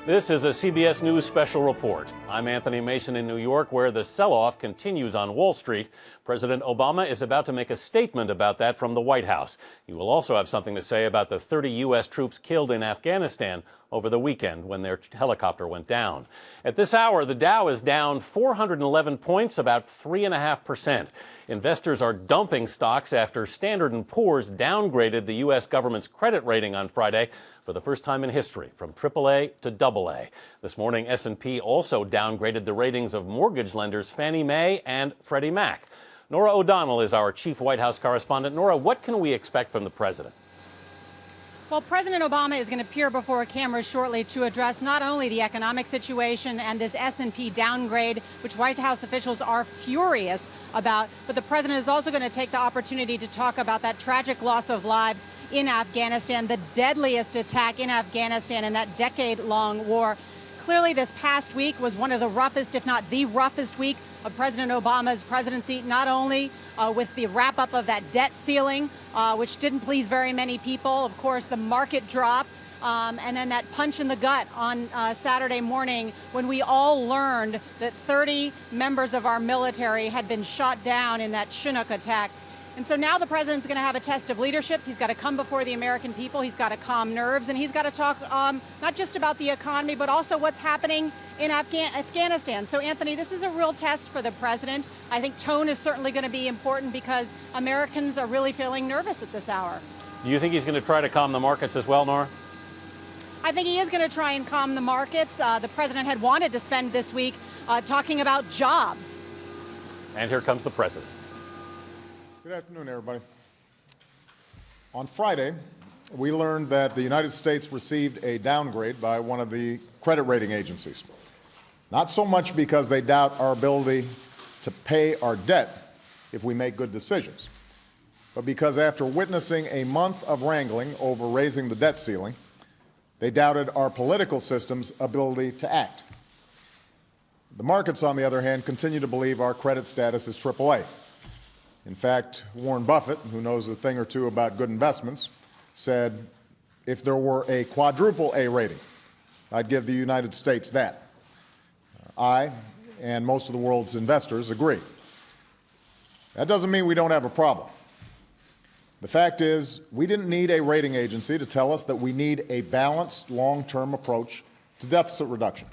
This is a CBS News special report. I'm Anthony Mason in New York, where the sell-off continues on Wall Street. President Obama is about to make a statement about that from the White House. He will also have something to say about the 30 U.S. troops killed in Afghanistan over the weekend when their helicopter went down. At this hour, the Dow is down 411 points, about 3.5%. Investors are dumping stocks after Standard & Poor's downgraded the U.S. government's credit rating on Friday for the first time in history, from AAA to AA. This morning, S&P also downgraded the ratings of mortgage lenders Fannie Mae and Freddie Mac. Norah O'Donnell is our chief White House correspondent. Norah, what can we expect from the president? Well, President Obama is going to appear before cameras shortly to address not only the economic situation and this S&P downgrade, which White House officials are furious about, but the president is also going to take the opportunity to talk about that tragic loss of lives in Afghanistan, the deadliest attack in Afghanistan in that decade-long war. Clearly, this past week was one of the roughest, if not the roughest week of President Obama's presidency, not only with the wrap-up of that debt ceiling, which didn't please very many people, of course, the market drop, and then that punch in the gut on Saturday morning when we all learned that 30 members of our military had been shot down in that Chinook attack. And so now the president's going to have a test of leadership. He's got to come before the American people. He's got to calm nerves, and he's got to talk not just about the economy, but also what's happening in Afghanistan. So, Anthony, this is a real test for the president. I think tone is certainly going to be important because Americans are really feeling nervous at this hour. Do you think he's going to try to calm the markets as well, Norah? I think he is going to try and calm the markets. The president had wanted to spend this week talking about jobs. And here comes the president. Good afternoon, everybody. On Friday, we learned that the United States received a downgrade by one of the credit rating agencies. Not so much because they doubt our ability to pay our debt if we make good decisions, but because after witnessing a month of wrangling over raising the debt ceiling, they doubted our political system's ability to act. The markets, on the other hand, continue to believe our credit status is AAA. In fact, Warren Buffett, who knows a thing or two about good investments, said, if there were a quadruple A rating, I'd give the United States that. I and most of the world's investors agree. That doesn't mean we don't have a problem. The fact is, we didn't need a rating agency to tell us that we need a balanced, long-term approach to deficit reduction.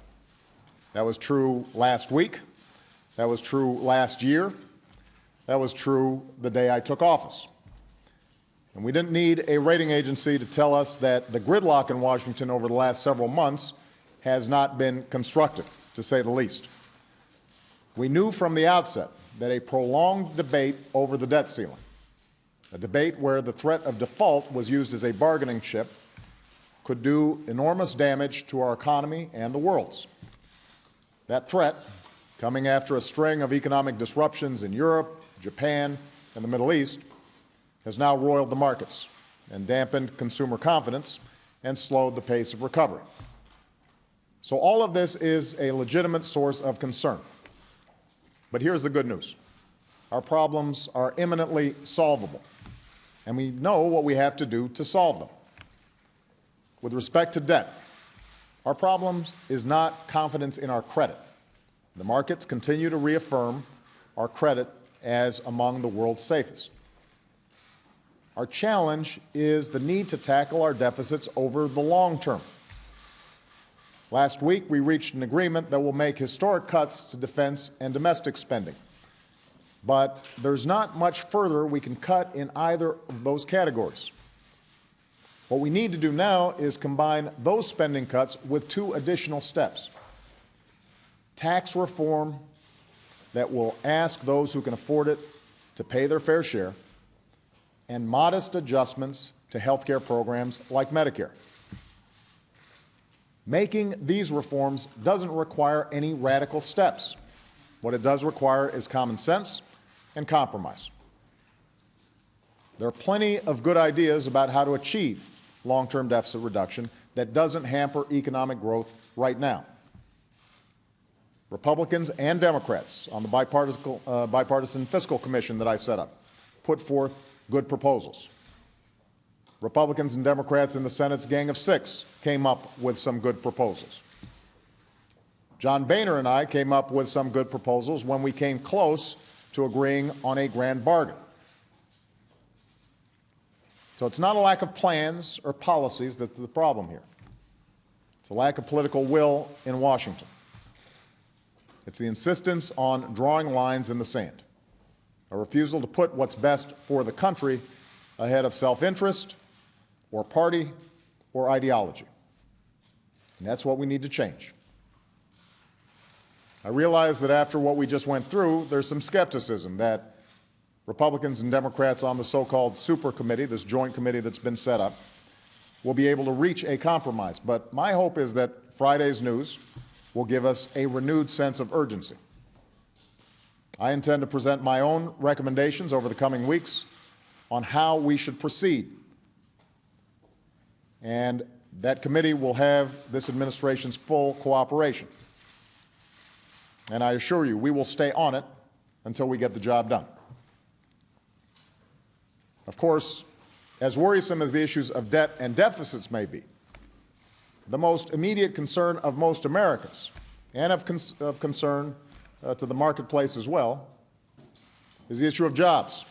That was true last week. That was true last year. That was true the day I took office. And we didn't need a rating agency to tell us that the gridlock in Washington over the last several months has not been constructive, to say the least. We knew from the outset that a prolonged debate over the debt ceiling, a debate where the threat of default was used as a bargaining chip, could do enormous damage to our economy and the world's. That threat, coming after a string of economic disruptions in Europe, Japan, and the Middle East, has now roiled the markets and dampened consumer confidence and slowed the pace of recovery. So all of this is a legitimate source of concern. But here's the good news. Our problems are imminently solvable, and we know what we have to do to solve them. With respect to debt, our problem is not confidence in our credit. The markets continue to reaffirm our credit as among the world's safest. Our challenge is the need to tackle our deficits over the long term. Last week, we reached an agreement that will make historic cuts to defense and domestic spending. But there's not much further we can cut in either of those categories. What we need to do now is combine those spending cuts with two additional steps: tax reform that will ask those who can afford it to pay their fair share, and modest adjustments to health care programs like Medicare. Making these reforms doesn't require any radical steps. What it does require is common sense and compromise. There are plenty of good ideas about how to achieve long-term deficit reduction that doesn't hamper economic growth right now. Republicans and Democrats on the bipartisan fiscal commission that I set up put forth good proposals. Republicans and Democrats in the Senate's Gang of Six came up with some good proposals. John Boehner and I came up with some good proposals when we came close to agreeing on a grand bargain. So it's not a lack of plans or policies that's the problem here. It's a lack of political will in Washington. It's the insistence on drawing lines in the sand, a refusal to put what's best for the country ahead of self-interest or party or ideology. And that's what we need to change. I realize that after what we just went through, there's some skepticism that Republicans and Democrats on the so-called super committee, this joint committee that's been set up, will be able to reach a compromise. But my hope is that Friday's news will give us a renewed sense of urgency. I intend to present my own recommendations over the coming weeks on how we should proceed. And that committee will have this administration's full cooperation. And I assure you, we will stay on it until we get the job done. Of course, as worrisome as the issues of debt and deficits may be, the most immediate concern of most Americans, and of concern to the marketplace as well, is the issue of jobs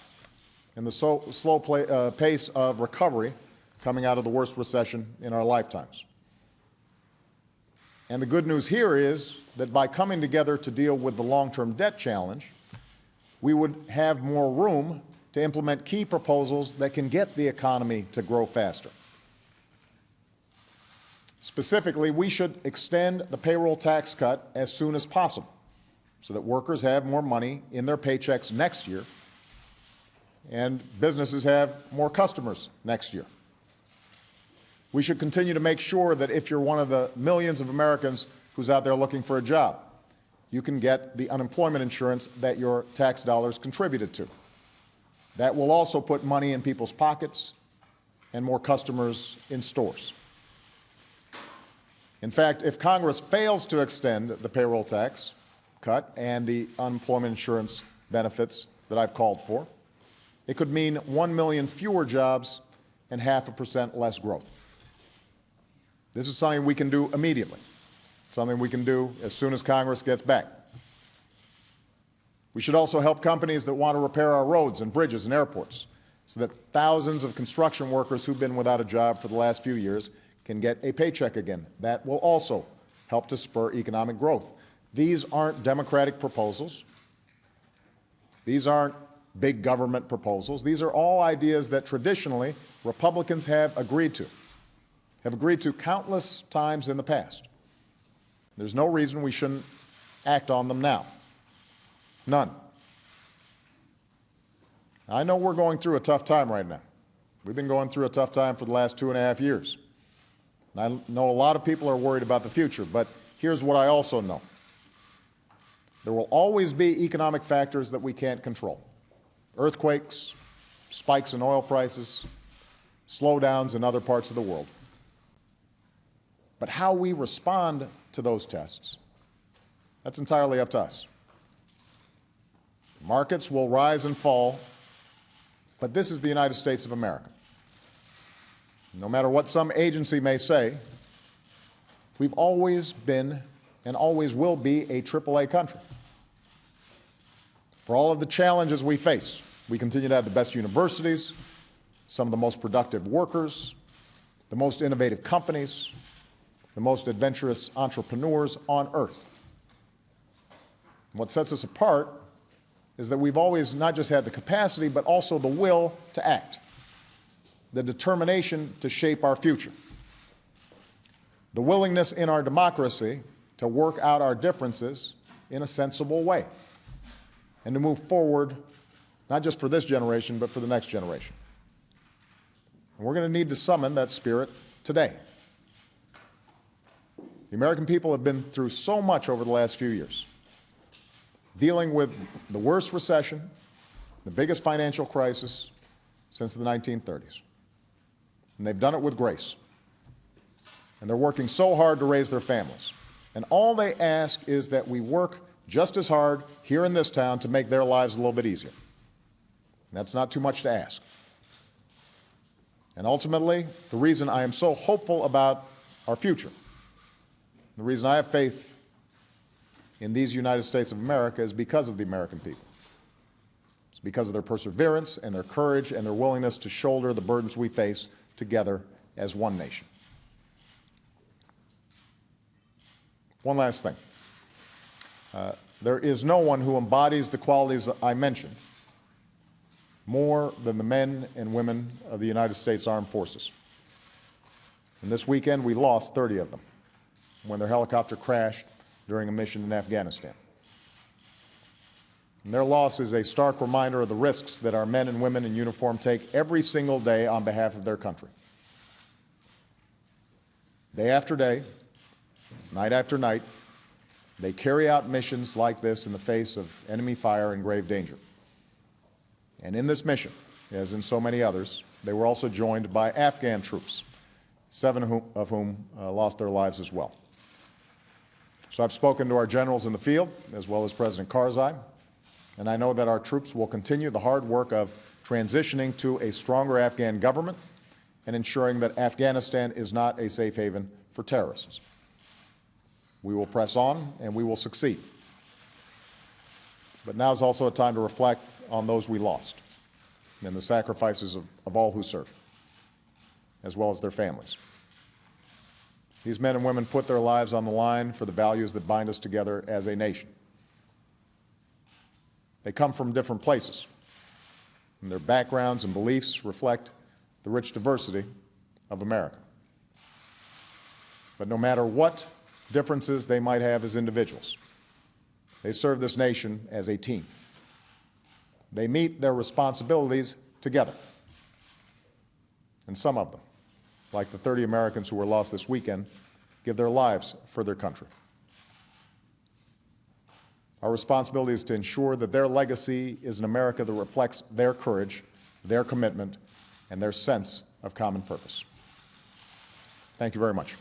and the slow pace of recovery coming out of the worst recession in our lifetimes. And the good news here is that by coming together to deal with the long-term debt challenge, we would have more room to implement key proposals that can get the economy to grow faster. Specifically, we should extend the payroll tax cut as soon as possible so that workers have more money in their paychecks next year and businesses have more customers next year. We should continue to make sure that if you're one of the millions of Americans who's out there looking for a job, you can get the unemployment insurance that your tax dollars contributed to. That will also put money in people's pockets and more customers in stores. In fact, if Congress fails to extend the payroll tax cut and the unemployment insurance benefits that I've called for, it could mean 1 million fewer jobs and 0.5% less growth. This is something we can do immediately, something we can do as soon as Congress gets back. We should also help companies that want to repair our roads and bridges and airports so that thousands of construction workers who've been without a job for the last few years can get a paycheck again. That will also help to spur economic growth. These aren't Democratic proposals. These aren't big government proposals. These are all ideas that traditionally Republicans have agreed to countless times in the past. There's no reason we shouldn't act on them now. None. I know we're going through a tough time right now. We've been going through a tough time for the last 2.5 years. I know a lot of people are worried about the future, but here's what I also know. There will always be economic factors that we can't control. Earthquakes, spikes in oil prices, slowdowns in other parts of the world. But how we respond to those tests, that's entirely up to us. Markets will rise and fall, but this is the United States of America. No matter what some agency may say, we've always been and always will be a AAA country. For all of the challenges we face, we continue to have the best universities, some of the most productive workers, the most innovative companies, the most adventurous entrepreneurs on earth. And what sets us apart is that we've always not just had the capacity, but also the will to act, the determination to shape our future, the willingness in our democracy to work out our differences in a sensible way, and to move forward, not just for this generation, but for the next generation. And we're going to need to summon that spirit today. The American people have been through so much over the last few years, dealing with the worst recession, the biggest financial crisis since the 1930s. And they've done it with grace. And they're working so hard to raise their families. And all they ask is that we work just as hard here in this town to make their lives a little bit easier. And that's not too much to ask. And ultimately, the reason I am so hopeful about our future, the reason I have faith in these United States of America is because of the American people. It's because of their perseverance and their courage and their willingness to shoulder the burdens we face together as one nation. One last thing. There is no one who embodies the qualities I mentioned more than the men and women of the United States Armed Forces. And this weekend, we lost 30 of them when their helicopter crashed during a mission in Afghanistan. And their loss is a stark reminder of the risks that our men and women in uniform take every single day on behalf of their country. Day after day, night after night, they carry out missions like this in the face of enemy fire and grave danger. And in this mission, as in so many others, they were also joined by Afghan troops, 7 of whom lost their lives as well. So I've spoken to our generals in the field, as well as President Karzai, and I know that our troops will continue the hard work of transitioning to a stronger Afghan government and ensuring that Afghanistan is not a safe haven for terrorists. We will press on, and we will succeed. But now is also a time to reflect on those we lost and the sacrifices of all who serve, as well as their families. These men and women put their lives on the line for the values that bind us together as a nation. They come from different places, and their backgrounds and beliefs reflect the rich diversity of America. But no matter what differences they might have as individuals, they serve this nation as a team. They meet their responsibilities together. And some of them, like the 30 Americans who were lost this weekend, give their lives for their country. Our responsibility is to ensure that their legacy is an America that reflects their courage, their commitment, and their sense of common purpose. Thank you very much.